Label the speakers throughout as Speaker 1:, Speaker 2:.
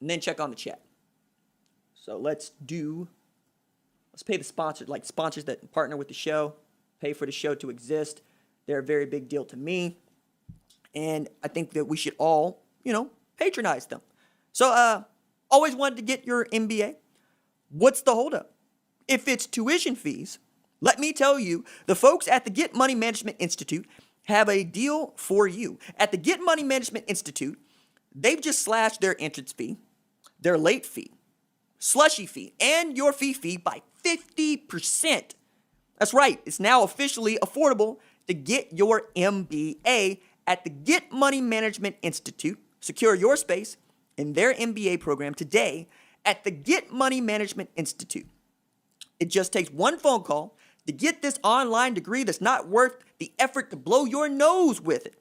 Speaker 1: and then check on the chat. So let's pay the sponsors, like sponsors that partner with the show, pay for the show to exist. They're a very big deal to me. And I think that we should all, patronize them. So, always wanted to get your MBA. What's the holdup? If it's tuition fees, let me tell you, the folks at the Get Money Management Institute have a deal for you. At the Get Money Management Institute, they've just slashed their entrance fee, their late fee, slushy fee, and your fee by 50%. That's right. It's now officially affordable to get your MBA at the Get Money Management Institute. Secure your space in their MBA program today at the Get Money Management Institute. It just takes one phone call to get this online degree that's not worth the effort to blow your nose with it.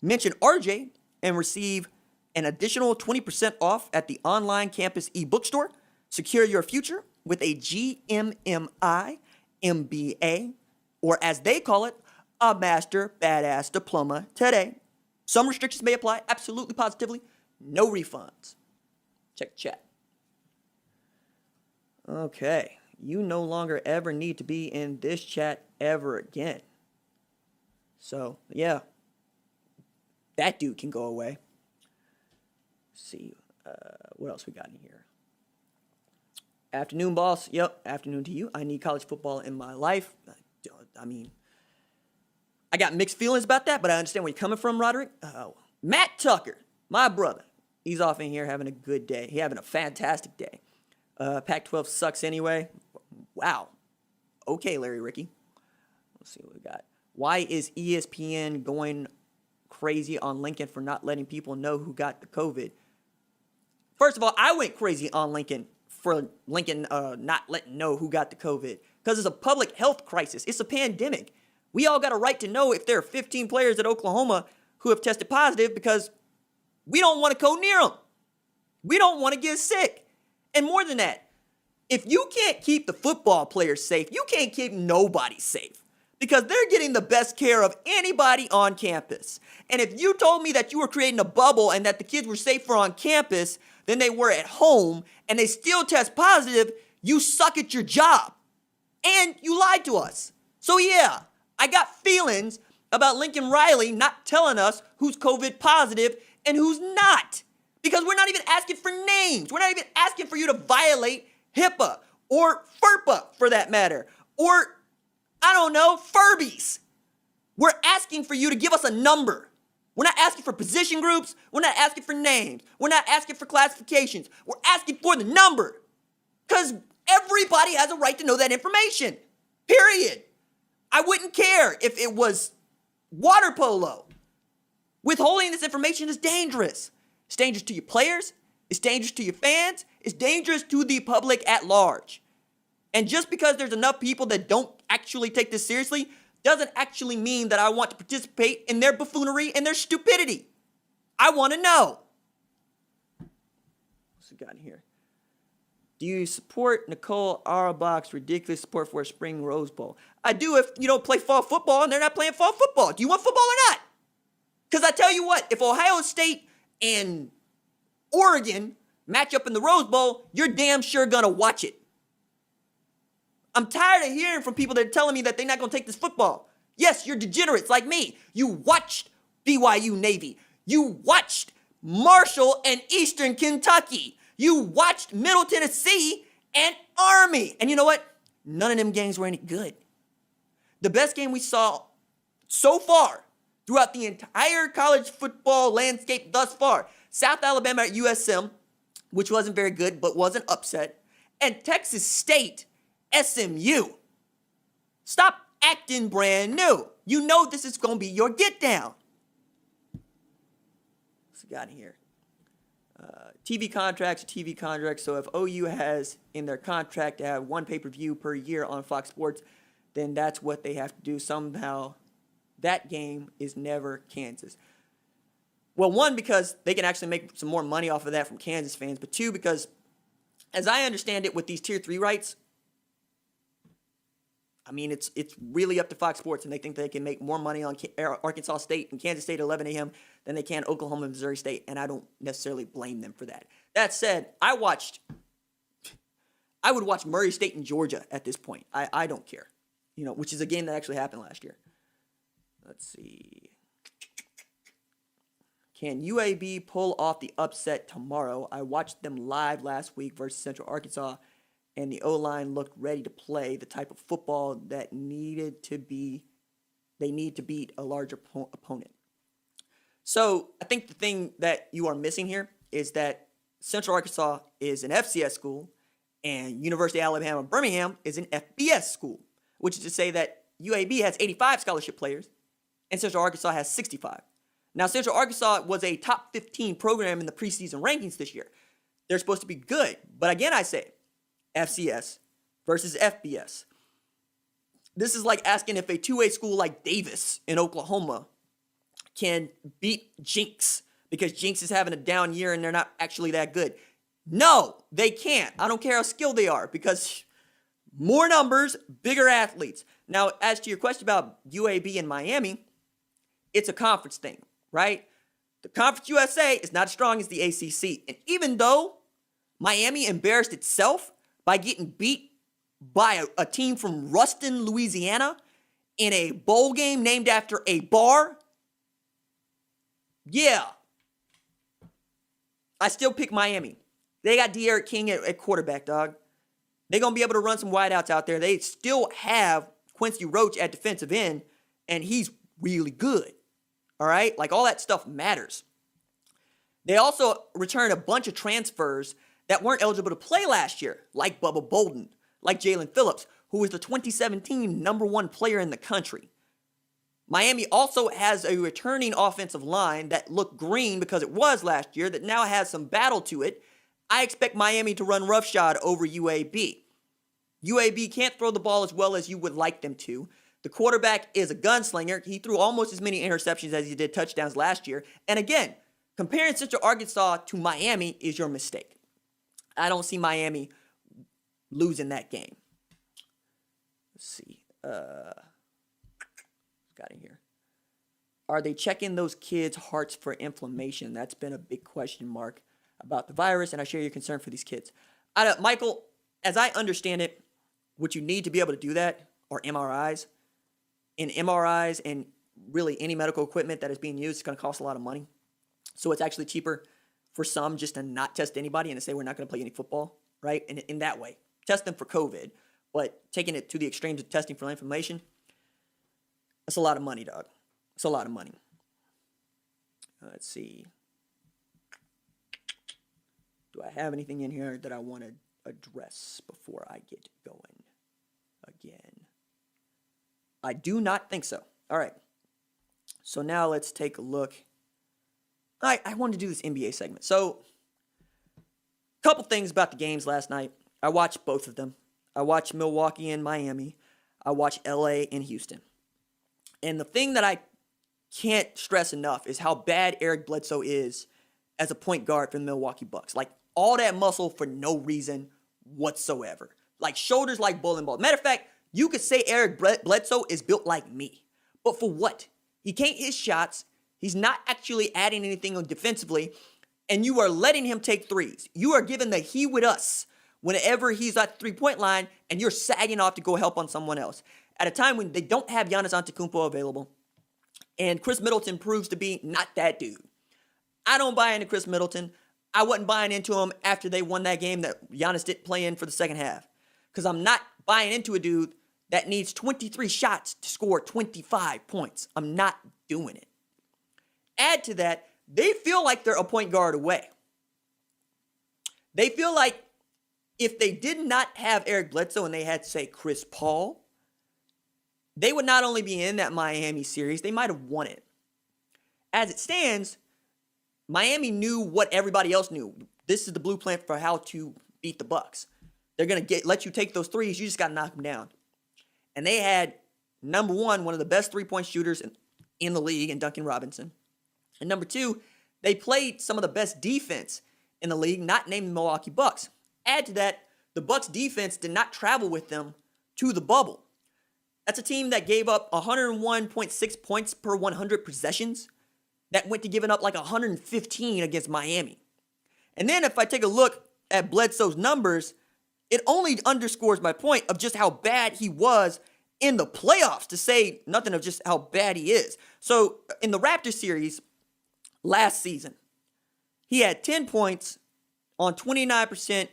Speaker 1: Mention RJ and receive an additional 20% off at the online campus e-bookstore. Secure your future with a GMMI MBA, or as they call it, a Master Badass Diploma today. Some restrictions may apply, absolutely, positively. No refunds. Check the chat. Okay. You no longer ever need to be in this chat ever again. So, yeah. That dude can go away. Let's see. What else we got in here? Afternoon, boss. Yep, afternoon to you. I need college football in my life. I got mixed feelings about that, but I understand where you're coming from, Roderick. Matt Tucker, my brother. He's off in here having a good day. He's having a fantastic day. Pac-12 sucks anyway. Wow. Okay, Larry Ricky. Let's see what we got. Why is ESPN going crazy on Lincoln for not letting people know who got the COVID? First of all, I went crazy on Lincoln for Lincoln not letting know who got the COVID because it's a public health crisis. It's a pandemic. We all got a right to know if there are 15 players at Oklahoma who have tested positive because we don't want to go near them. We don't want to get sick. And more than that, if you can't keep the football players safe, you can't keep nobody safe because they're getting the best care of anybody on campus. And if you told me that you were creating a bubble and that the kids were safer on campus than they were at home and they still test positive, you suck at your job. And you lied to us. So yeah, I got feelings about Lincoln Riley not telling us who's COVID positive and who's not. Because we're not even asking for names. We're not even asking for you to violate HIPAA or FERPA for that matter. Or, I don't know, Furbies. We're asking for you to give us a number. We're not asking for position groups. We're not asking for names. We're not asking for classifications. We're asking for the number. Because everybody has a right to know that information. Period. I wouldn't care if it was water polo. Withholding this information is dangerous. It's dangerous to your players. It's dangerous to your fans. It's dangerous to the public at large. And just because there's enough people that don't actually take this seriously doesn't actually mean that I want to participate in their buffoonery and their stupidity. I want to know. What's we got in here? Do you support Nicole Auerbach's ridiculous support for a spring Rose Bowl? I do if you don't play fall football and they're not playing fall football. Do you want football or not? Because I tell you what, if Ohio State and Oregon match up in the Rose Bowl, you're damn sure going to watch it. I'm tired of hearing from people that are telling me that they're not going to take this football. Yes, you're degenerates like me. You watched BYU Navy. You watched Marshall and Eastern Kentucky. You watched Middle Tennessee and Army. And you know what? None of them games were any good. The best game we saw so far throughout the entire college football landscape thus far, South Alabama at USM, which wasn't very good but was an upset, and Texas State, SMU. Stop acting brand new. You know this is going to be your get down. What's we got in here? TV contracts are TV contracts. So if OU has in their contract to have one pay-per-view per year on Fox Sports, then that's what they have to do. Somehow that game is never Kansas. Well, one, because they can actually make some more money off of that from Kansas fans. But two, because as I understand it with these Tier 3 rights, I mean, it's really up to Fox Sports, and they think they can make more money on Arkansas State and Kansas State at 11 a.m. than they can Oklahoma and Missouri State, and I don't necessarily blame them for that. That said, I would watch Murray State and Georgia at this point. I don't care, which is a game that actually happened last year. Let's see. Can UAB pull off the upset tomorrow? I watched them live last week versus Central Arkansas, and the O-line looked ready to play the type of football that they need to beat a larger opponent. So I think the thing that you are missing here is that Central Arkansas is an FCS school, and University of Alabama Birmingham is an FBS school, which is to say that UAB has 85 scholarship players, and Central Arkansas has 65. Now, Central Arkansas was a top 15 program in the preseason rankings this year. They're supposed to be good. But again, I say FCS versus FBS. This is like asking if a two-way school like Davis in Oklahoma can beat Jinx because Jinx is having a down year and they're not actually that good. No, they can't. I don't care how skilled they are because more numbers, bigger athletes. Now, as to your question about UAB and Miami, it's a conference thing, right? The Conference USA is not as strong as the ACC. And even though Miami embarrassed itself by getting beat by a team from Ruston, Louisiana in a bowl game named after a bar, yeah, I still pick Miami. They got De'Aaron King at quarterback, dog. They're going to be able to run some wideouts out there. They still have Quincy Roach at defensive end, and he's really good. All right? Like, all that stuff matters. They also returned a bunch of transfers that weren't eligible to play last year, like Bubba Bolden, like Jalen Phillips, who was the 2017 number one player in the country. Miami also has a returning offensive line that looked green because it was last year, that now has some battle to it. I expect Miami to run roughshod over UAB. UAB can't throw the ball as well as you would like them to. The quarterback is a gunslinger. He threw almost as many interceptions as he did touchdowns last year. And again, comparing Central Arkansas to Miami is your mistake. I don't see Miami losing that game. Let's see. Got in here. Are they checking those kids' hearts for inflammation? That's been a big question mark about the virus, and I share your concern for these kids. Michael, as I understand it, what you need to be able to do that are MRIs. And MRIs and really any medical equipment that is being used is going to cost a lot of money. So it's actually cheaper for some just to not test anybody and to say we're not going to play any football, right? And in that way, test them for COVID, but taking it to the extremes of testing for inflammation, that's a lot of money, dog. It's a lot of money. Let's see. Do I have anything in here that I want to address before I get going again? I do not think so. All right. So now let's take a look. I wanted to do this NBA segment. So, a couple things about the games last night. I watched both of them. I watched Milwaukee and Miami. I watched LA and Houston. And the thing that I can't stress enough is how bad Eric Bledsoe is as a point guard for the Milwaukee Bucks. Like, all that muscle for no reason whatsoever. Like, shoulders like bowling balls. Matter of fact, you could say Eric Bledsoe is built like me. But for what? He can't hit shots. He's not actually adding anything on defensively. And you are letting him take threes. You are giving the he with us whenever he's at the three-point line, and you're sagging off to go help on someone else. At a time when they don't have Giannis Antetokounmpo available, and Chris Middleton proves to be not that dude. I don't buy into Chris Middleton. I wasn't buying into him after they won that game that Giannis didn't play in for the second half. Because I'm not buying into a dude that needs 23 shots to score 25 points. I'm not doing it. Add to that, they feel like they're a point guard away. They feel like if they did not have Eric Bledsoe and they had, say, Chris Paul, they would not only be in that Miami series, they might have won it. As it stands, Miami knew what everybody else knew. This is the blueprint for how to beat the Bucks. They're going to let you take those threes. You just got to knock them down. And they had, number one of the best three-point shooters in the league in Duncan Robinson. And number two, they played some of the best defense in the league, not named the Milwaukee Bucks. Add to that, the Bucks defense did not travel with them to the bubble. That's a team that gave up 101.6 points per 100 possessions that went to giving up like 115 against Miami. And then if I take a look at Bledsoe's numbers, it only underscores my point of just how bad he was in the playoffs, to say nothing of just how bad he is. So in the Raptors series last season, he had 10 points on 29%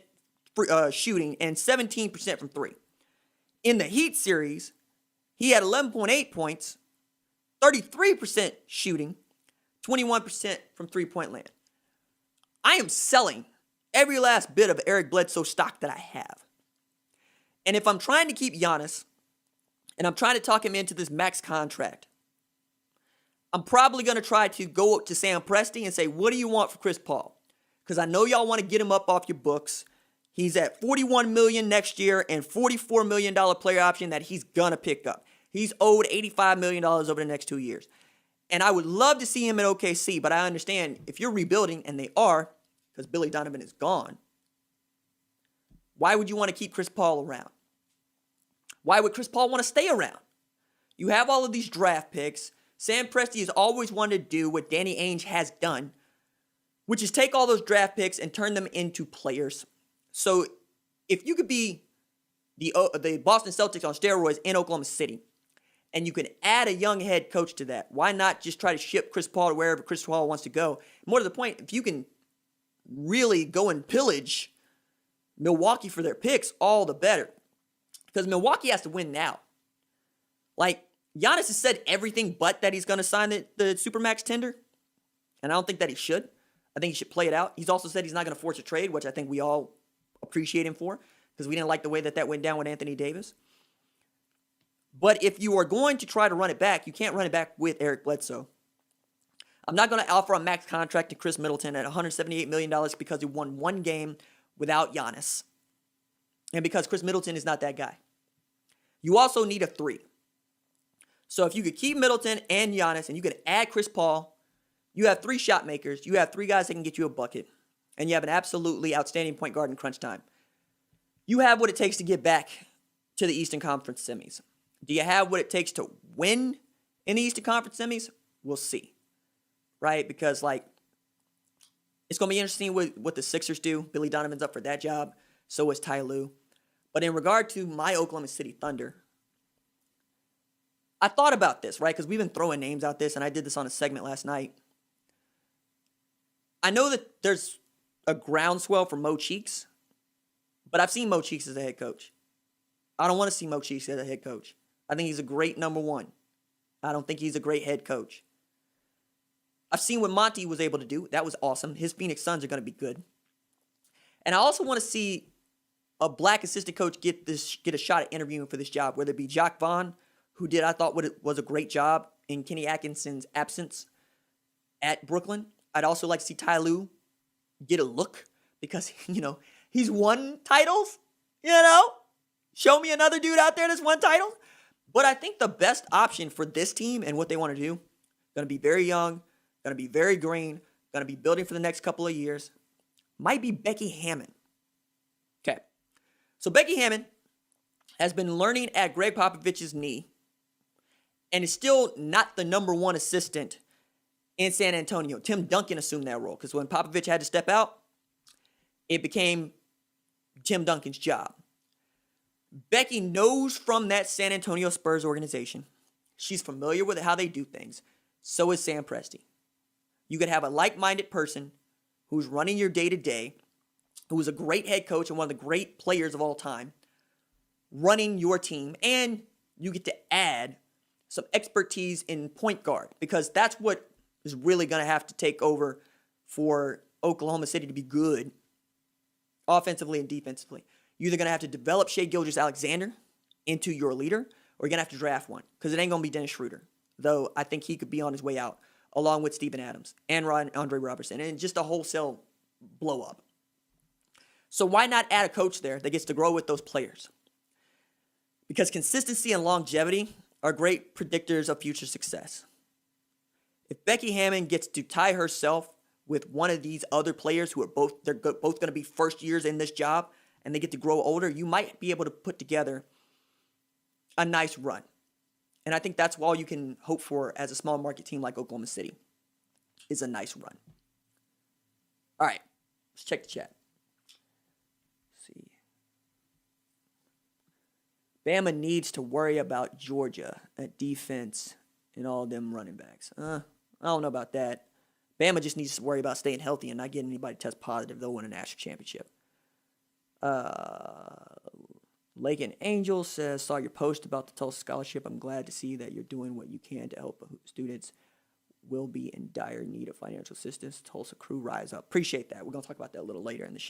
Speaker 1: shooting and 17% from three. In the Heat series, he had 11.8 points, 33% shooting, 21% from three-point land. I am selling every last bit of Eric Bledsoe stock that I have. And if I'm trying to keep Giannis, and I'm trying to talk him into this max contract, I'm probably going to try to go up to Sam Presti and say, what do you want for Chris Paul? Because I know y'all want to get him up off your books. He's at $41 million next year and $44 million player option that he's going to pick up. He's owed $85 million over the next 2 years. And I would love to see him at OKC, but I understand if you're rebuilding, and they are, because Billy Donovan is gone, why would you want to keep Chris Paul around? Why would Chris Paul want to stay around? You have all of these draft picks. Sam Presti has always wanted to do what Danny Ainge has done, which is take all those draft picks and turn them into players. So if you could be the Boston Celtics on steroids in Oklahoma City, and you can add a young head coach to that, why not just try to ship Chris Paul to wherever Chris Paul wants to go? More to the point, if you can really go and pillage Milwaukee for their picks, all the better. Because Milwaukee has to win now. Like, Giannis has said everything but that he's going to sign the Supermax tender. And I don't think that he should. I think he should play it out. He's also said he's not going to force a trade, which I think we all appreciate him for, because we didn't like the way that went down with Anthony Davis. But if you are going to try to run it back, you can't run it back with Eric Bledsoe. I'm not going to offer a max contract to Chris Middleton at $178 million because he won one game without Giannis. And because Chris Middleton is not that guy. You also need a three. So if you could keep Middleton and Giannis and you could add Chris Paul, you have three shot makers. You have three guys that can get you a bucket. And you have an absolutely outstanding point guard in crunch time. You have what it takes to get back to the Eastern Conference semis. Do you have what it takes to win in the Eastern Conference semis? We'll see. Right? Because, it's going to be interesting what the Sixers do. Billy Donovan's up for that job. So is Ty Lue. But in regard to my Oklahoma City Thunder, I thought about this, right? Because we've been throwing names out this, and I did this on a segment last night. I know that there's a groundswell for Mo Cheeks, but I've seen Mo Cheeks as a head coach. I don't want to see Mo Cheeks as a head coach. I think he's a great number one. I don't think he's a great head coach. I've seen what Monty was able to do. That was awesome. His Phoenix Suns are going to be good. And I also want to see a black assistant coach get a shot at interviewing for this job, whether it be Jacques Vaughn, who did, I thought, was a great job in Kenny Atkinson's absence at Brooklyn. I'd also like to see Ty Lue get a look because, he's won titles, Show me another dude out there that's won titles. But I think the best option for this team and what they want to do, going to be very young, going to be very green, going to be building for the next couple of years, might be Becky Hammon. Okay. So Becky Hammon has been learning at Greg Popovich's knee and is still not the number one assistant in San Antonio. Tim Duncan assumed that role because when Popovich had to step out, it became Tim Duncan's job. Becky knows from that San Antonio Spurs organization. She's familiar with how they do things. So is Sam Presti. You could have a like-minded person who's running your day-to-day, who is a great head coach and one of the great players of all time, running your team, and you get to add some expertise in point guard because that's what is really going to have to take over for Oklahoma City to be good offensively and defensively. You're either going to have to develop Shai Gilgeous-Alexander into your leader, or you're going to have to draft one because it ain't going to be Dennis Schroeder, though I think he could be on his way out, along with Steven Adams and Andre Robertson, and just a wholesale blow up. So why not add a coach there that gets to grow with those players? Because consistency and longevity are great predictors of future success. If Becky Hammon gets to tie herself with one of these other players who are both going to be first years in this job and they get to grow older, you might be able to put together a nice run. And I think that's all you can hope for as a small market team like Oklahoma City is a nice run. All right. Let's check the chat. Let's see. Bama needs to worry about Georgia at defense and all them running backs. I don't know about that. Bama just needs to worry about staying healthy and not getting anybody to test positive. They'll win a national championship. Lake and Angel says, saw your post about the Tulsa scholarship. I'm glad to see that you're doing what you can to help students will be in dire need of financial assistance. Tulsa crew rise up. Appreciate that. We're going to talk about that a little later in the show.